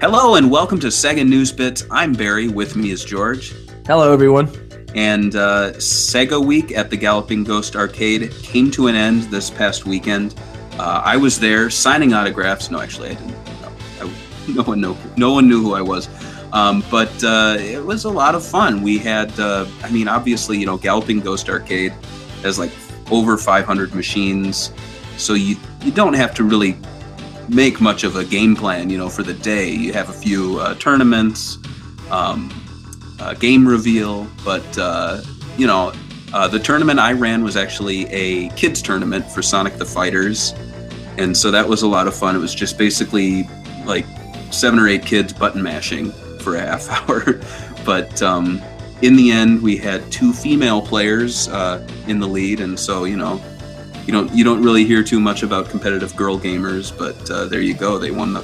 Hello and welcome to SEGA News Bits. I'm Barry. With me is George. Hello, everyone. And SEGA Week at the Galloping Ghost Arcade came to an end this past weekend. I was there signing autographs. No, actually, I didn't. No one knew who I was. But it was a lot of fun. We had, obviously, Galloping Ghost Arcade has like over 500 machines, so you don't have to really make much of a game plan, for the day. You have a few tournaments, game reveal, but the tournament I ran was actually a kids tournament for Sonic the Fighters, and so that was a lot of fun. It was just basically like 7 or 8 kids button mashing for a half hour, but in the end we had 2 female players in the lead, and so you don't really hear too much about competitive girl gamers, but there you go. They won the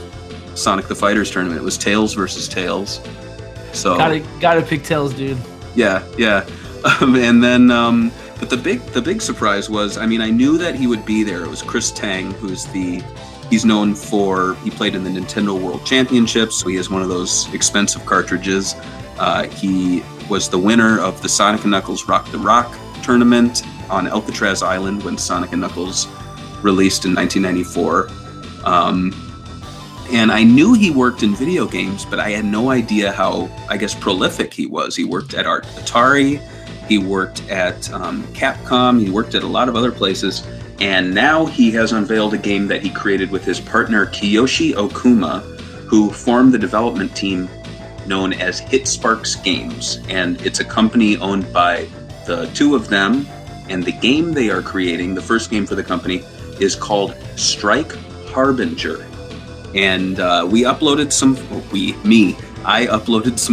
Sonic the Fighters tournament. It was Tails versus Tails. So gotta pick Tails, dude. Yeah. And then, but the big surprise was, I knew that he would be there. It was Chris Tang, he's known for, he played in the Nintendo World Championships. So he has one of those expensive cartridges. He was the winner of the Sonic & Knuckles Rock the Rock tournament on Alcatraz Island when Sonic & Knuckles released in 1994. And I knew he worked in video games, but I had no idea how, prolific he was. He worked at Atari, he worked at Capcom, he worked at a lot of other places, and now he has unveiled a game that he created with his partner Kiyoshi Okuma, who formed the development team known as HitSparks Games. And it's a company owned by the two of them, and the game they are creating, the first game for the company, is called Strike Harbinger. And I uploaded some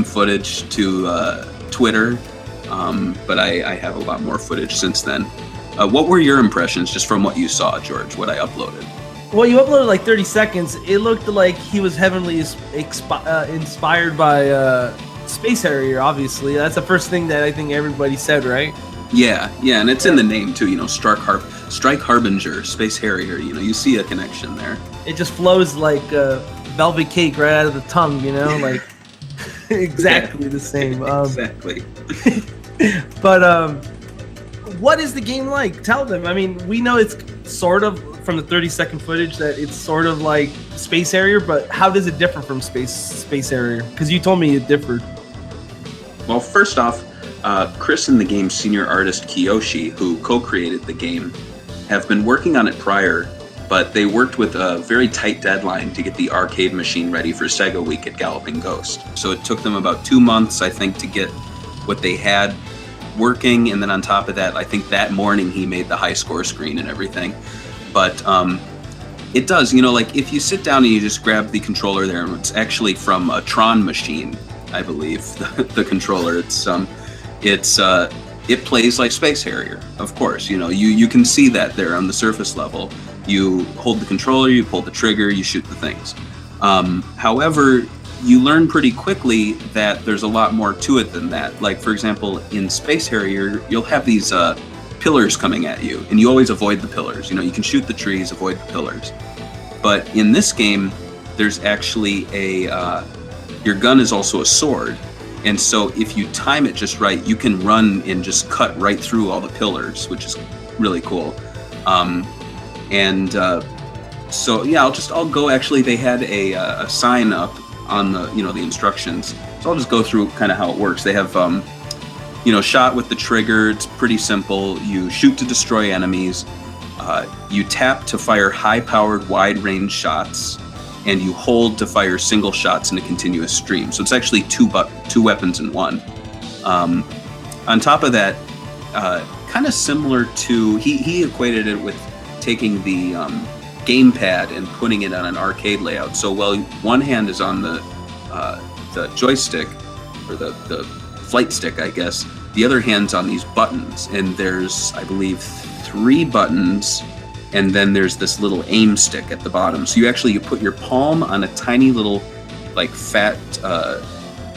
footage to Twitter, but I have a lot more footage since then. What were your impressions just from what you saw, George, what I uploaded? Well, you uploaded like 30 seconds. It looked like he was heavily inspired by Space Harrier, obviously. That's the first thing that I think everybody said, right? Yeah, and it's in the name too, Strike Harbinger, Space Harrier, you see a connection there. It just flows like velvet cake right out of the tongue, like exactly the same. Exactly. But what is the game like? Tell them. We know it's sort of, from the 30-second footage, that it's sort of like Space Harrier, but how does it differ from Space Harrier? Because you told me it differed. Well, first off, Chris and the game's senior artist Kiyoshi, who co-created the game, have been working on it prior, but they worked with a very tight deadline to get the arcade machine ready for SEGA Week at Galloping Ghost. So it took them about 2 months, I think, to get what they had working, and then on top of that, I think that morning he made the high score screen and everything. But it does, like if you sit down and you just grab the controller there, and it's actually from a Tron machine, I believe, the controller. It plays like Space Harrier, of course. You can see that there on the surface level. You hold the controller, you pull the trigger, you shoot the things. However, you learn pretty quickly that there's a lot more to it than that. Like, for example, in Space Harrier, you'll have these pillars coming at you, and you always avoid the pillars. You can shoot the trees, avoid the pillars. But in this game, there's actually your gun is also a sword. And so if you time it just right, you can run and just cut right through all the pillars, which is really cool. So yeah, I'll go. Actually, they had a sign up on the the instructions. So I'll just go through kind of how it works. They have shot with the trigger. It's pretty simple. You shoot to destroy enemies. You tap to fire high-powered, wide-range shots, and you hold to fire single shots in a continuous stream. So it's actually two weapons in one. On top of that, kind of similar to, he equated it with taking the gamepad and putting it on an arcade layout. So while one hand is on the joystick, or the flight stick, I guess, the other hand's on these buttons. And there's, I believe, 3 buttons, and then there's this little aim stick at the bottom. So you put your palm on a tiny little, like, fat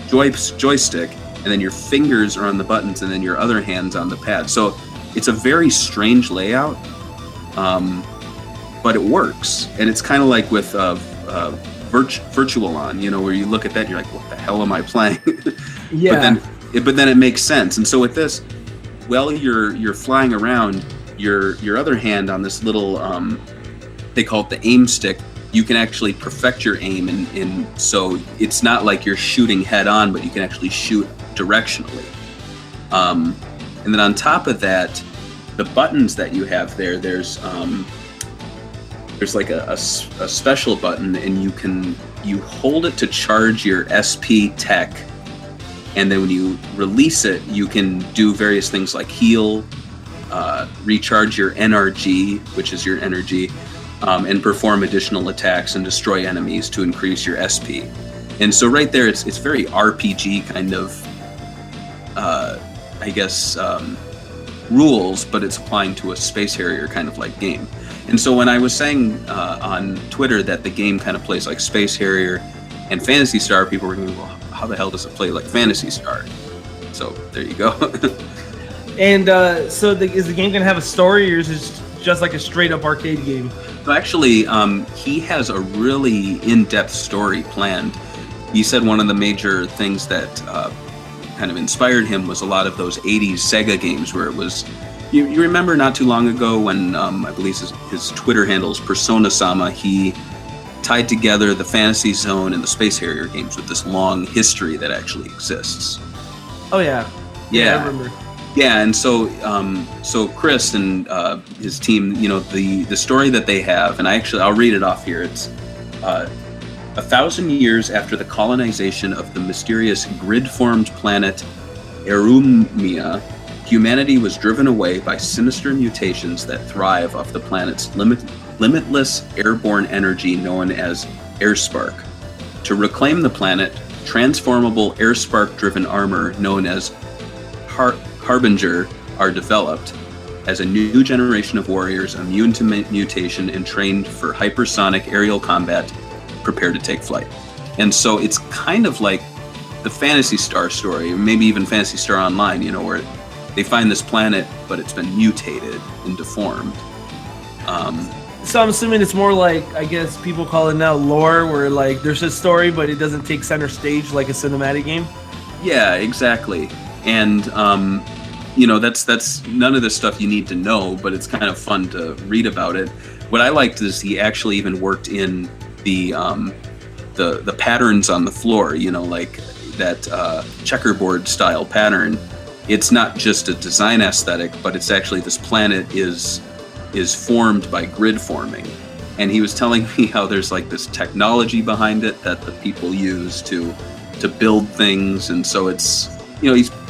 joystick, and then your fingers are on the buttons, and then your other hand's on the pad. So it's a very strange layout, but it works. And it's kind of like with virtual on, where you look at that and you're like, what the hell am I playing? Yeah. But then it makes sense. And so with this, while you're flying around, your other hand on this little they call it the aim stick, you can actually perfect your aim, and so it's not like you're shooting head on, but you can actually shoot directionally. And then on top of that, the buttons that you have there's like a special button, and you hold it to charge your SP tech, and then when you release it, you can do various things like heal, recharge your NRG, which is your energy, and perform additional attacks and destroy enemies to increase your SP. And so right there, it's very RPG kind of, rules, but it's applying to a Space Harrier kind of like game. And so when I was saying on Twitter that the game kind of plays like Space Harrier and Phantasy Star, people were going, well, how the hell does it play like Phantasy Star? So there you go. And so is the game going to have a story, or is it just like a straight up arcade game? So actually, he has a really in-depth story planned. He said one of the major things that kind of inspired him was a lot of those 80s Sega games where it was, you remember not too long ago when I believe his Twitter handles Persona-sama, he tied together the Fantasy Zone and the Space Harrier games with this long history that actually exists. Oh yeah. Yeah, I remember. Yeah, and so Chris and his team, the story that they have, and I'll read it off here. It's 1,000 years after the colonization of the mysterious grid-formed planet Erumia, humanity was driven away by sinister mutations that thrive off the planet's limitless airborne energy known as airspark. To reclaim the planet, transformable airspark-driven armor known as Harbinger are developed as a new generation of warriors immune to mutation and trained for hypersonic aerial combat prepare to take flight. And so it's kind of like the Phantasy Star story, or maybe even Phantasy Star Online, where they find this planet, but it's been mutated and deformed. So I'm assuming it's more like, I guess people call it now lore, where like there's a story, but it doesn't take center stage like a cinematic game. Yeah, exactly. And that's none of this stuff you need to know, but it's kind of fun to read about it. What I liked is he actually even worked in the patterns on the floor, like that checkerboard style pattern. It's not just a design aesthetic, but it's actually this planet is formed by grid forming. And he was telling me how there's like this technology behind it that the people use to build things, and so it's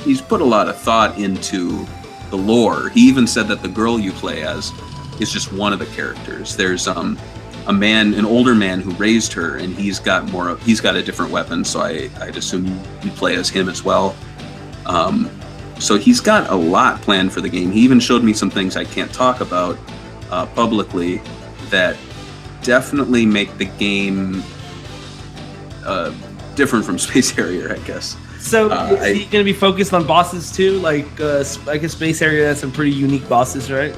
he's put a lot of thought into the lore. He even said that the girl you play as is just one of the characters. There's an older man who raised her, and he's got a different weapon, so I'd assume you play as him as well. So he's got a lot planned for the game. He even showed me some things I can't talk about publicly that definitely make the game different from Space Harrier, I guess. So is he going to be focused on bosses too? Like, I guess Space Harrier has some pretty unique bosses, right?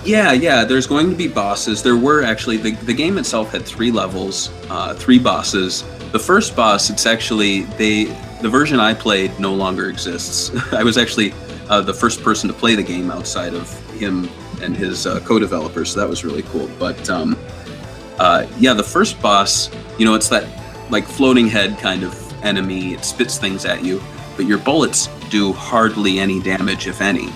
Yeah. There's going to be bosses. There were actually, the game itself had 3 levels, 3 bosses. The first boss, it's actually, the version I played no longer exists. I was actually the first person to play the game outside of him and his co-developer, so that was really cool. But the first boss, it's that like floating head kind of enemy. It spits things at you, but your bullets do hardly any damage, if any.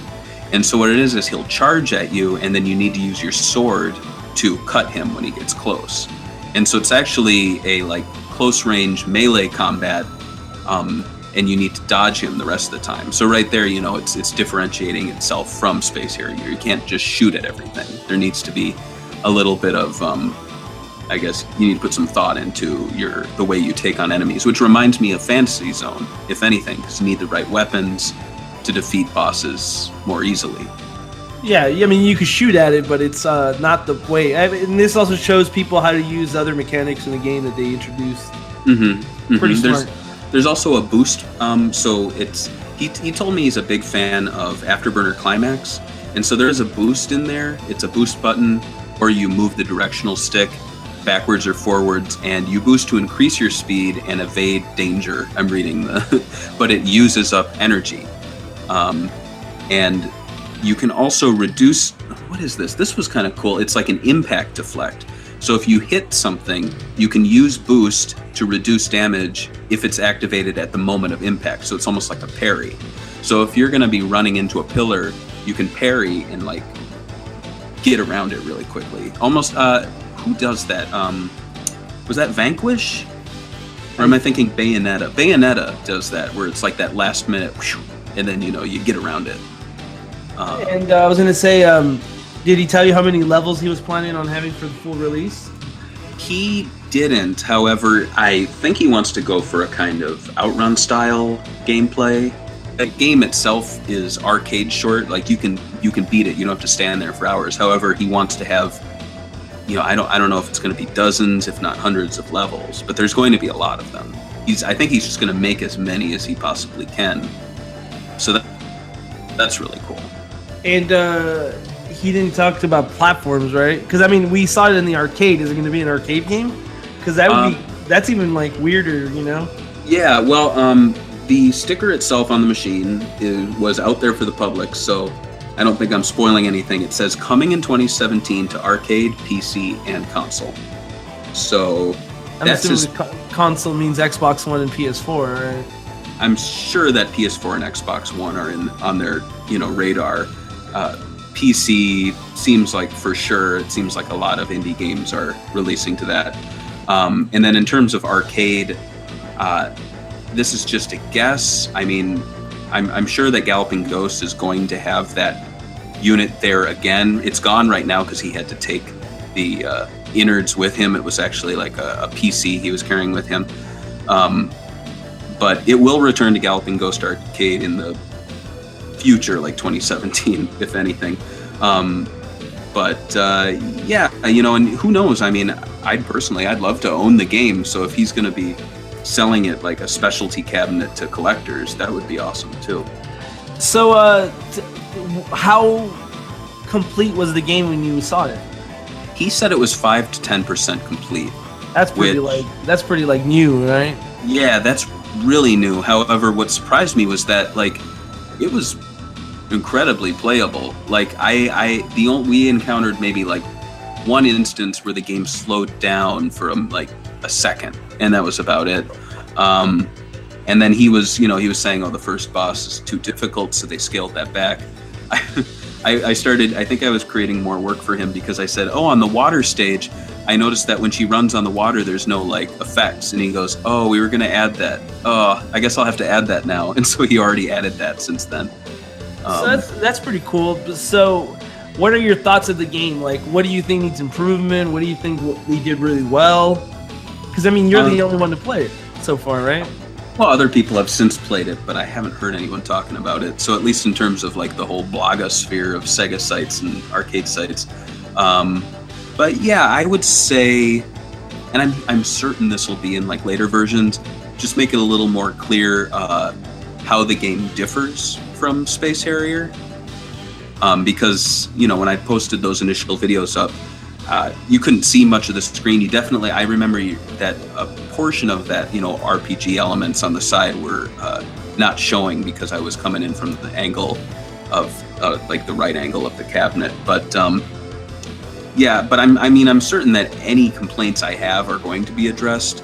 And so what it is he'll charge at you, and then you need to use your sword to cut him when he gets close. And so it's actually a like close range melee combat, and you need to dodge him the rest of the time. So right there, it's differentiating itself from Space Harrier. You can't just shoot at everything. There needs to be a little bit of I guess you need to put some thought into the way you take on enemies, which reminds me of Fantasy Zone, if anything, because you need the right weapons to defeat bosses more easily. Yeah, I mean, you can shoot at it, but it's not the way. And this also shows people how to use other mechanics in the game that they introduced. Pretty smart. There's also a boost. So he told me he's a big fan of Afterburner Climax, and so there's a boost in there. It's a boost button, or you move the directional stick. backwards or forwards, and you boost to increase your speed and evade danger. I'm reading but it uses up energy. And you can also reduce, what is this? This was kind of cool. It's like an impact deflect. So if you hit something, you can use boost to reduce damage if it's activated at the moment of impact. So it's almost like a parry. So if you're going to be running into a pillar, you can parry and like get around it really quickly. Almost, who does that? Was that Vanquish? Or am I thinking Bayonetta? Bayonetta does that, where it's like that last minute, whoosh, and then, you get around it. And I was going to say, did he tell you how many levels he was planning on having for the full release? He didn't. However, I think he wants to go for a kind of Outrun style gameplay. The game itself is arcade short. Like you can beat it. You don't have to stand there for hours. However, he wants to have, I don't know if it's going to be dozens, if not hundreds of levels, but there's going to be a lot of them. I think he's just going to make as many as he possibly can. So that's really cool. And he didn't talk about platforms, right? Because I mean, we saw it in the arcade. Is it going to be an arcade game? Because that would that's even like weirder, Yeah. Well, the sticker itself on the machine was out there for the public, so I don't think I'm spoiling anything. It says coming in 2017 to arcade, PC, and console. So I'm assuming console means Xbox One and PS4, right? I'm sure that PS4 and Xbox One are on their radar. PC seems like for sure. It seems like a lot of indie games are releasing to that. And then in terms of arcade, this is just a guess. I mean, I'm sure that Galloping Ghost is going to have that unit there again. It's gone right now because he had to take the innards with him. It was actually like a PC he was carrying with him. But it will return to Galloping Ghost Arcade in the future, like 2017, if anything. Yeah, and who knows? I mean, I'd love to own the game. So if he's going to be selling it like a specialty cabinet to collectors, that would be awesome too. So, how complete was the game when you saw it? He said it was 5 to 10% complete. That's pretty new, right? Yeah, that's really new. However, what surprised me was that it was incredibly playable. We encountered maybe one instance where the game slowed down for a second, and that was about it. And then he was saying, the first boss is too difficult, so they scaled that back. I think I was creating more work for him because I said, on the water stage, I noticed that when she runs on the water, there's no effects. And he goes, we were going to add that. I guess I'll have to add that now. And so he already added that since then. So that's pretty cool. So what are your thoughts of the game? What do you think needs improvement? What do you think we did really well? Because, I mean, you're the only one to play it so far, right? Well, other people have since played it, but I haven't heard anyone talking about it. So at least in terms of the whole blogosphere of Sega sites and arcade sites. But yeah, I would say, and I'm certain this will be in later versions, just make it a little more clear how the game differs from Space Harrier. Because, when I posted those initial videos up, you couldn't see much of the screen. I remember that a portion of that, RPG elements on the side were not showing because I was coming in from the angle of, the right angle of the cabinet. But, I'm certain that any complaints I have are going to be addressed.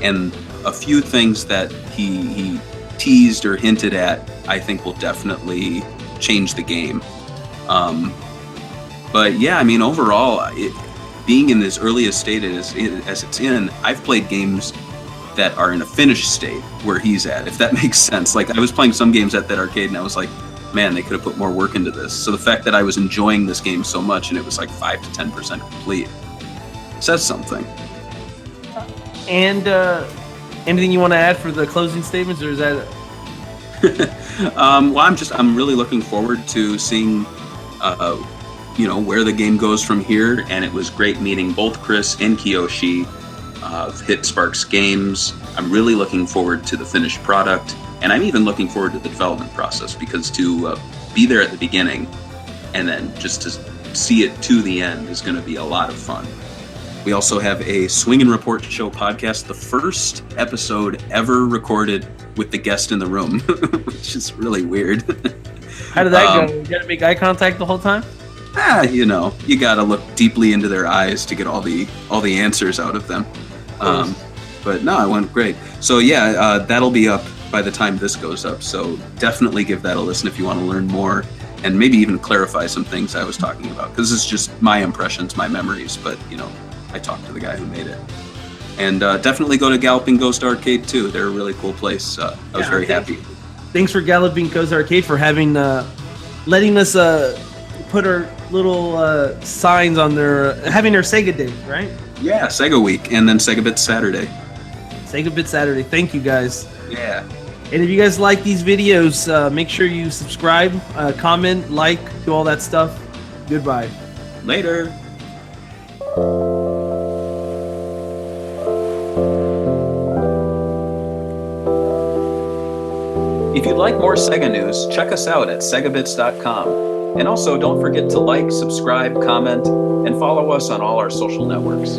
And a few things that he teased or hinted at, I think will definitely change the game. But yeah, I mean, overall, being in this earliest state as it's in, I've played games that are in a finished state where he's at, if that makes sense. I was playing some games at that arcade and I was like, man, they could have put more work into this. So the fact that I was enjoying this game so much and it was 5 to 10% complete says something. And anything you want to add for the closing statements, or is that Well, I'm really looking forward to seeing where the game goes from here, and it was great meeting both Chris and Kiyoshi of HitSparks Games. I'm really looking forward to the finished product, and I'm even looking forward to the development process, because to be there at the beginning and then just to see it to the end is going to be a lot of fun. We also have a Swing and Report Show podcast, the first episode ever recorded with the guest in the room, which is really weird. How did that go? You got to make eye contact the whole time? You know, you got to look deeply into their eyes to get all the answers out of them. But no, it went great. So yeah, that'll be up by the time this goes up. So definitely give that a listen if you want to learn more and maybe even clarify some things I was talking about, because it's just my impressions, my memories. But you know, I talked to the guy who made it. And definitely go to Galloping Ghost Arcade too. They're a really cool place. I was very happy. Thanks for Galloping Ghost Arcade for having letting us put our little signs on having their Sega Day, right? Yeah, Sega Week, and then SEGAbits Saturday. SEGAbits Saturday. Thank you, guys. Yeah. And if you guys like these videos, make sure you subscribe, comment, like, do all that stuff. Goodbye. Later. If you'd like more Sega news, check us out at SEGAbits.com. And also, don't forget to like, subscribe, comment, and follow us on all our social networks.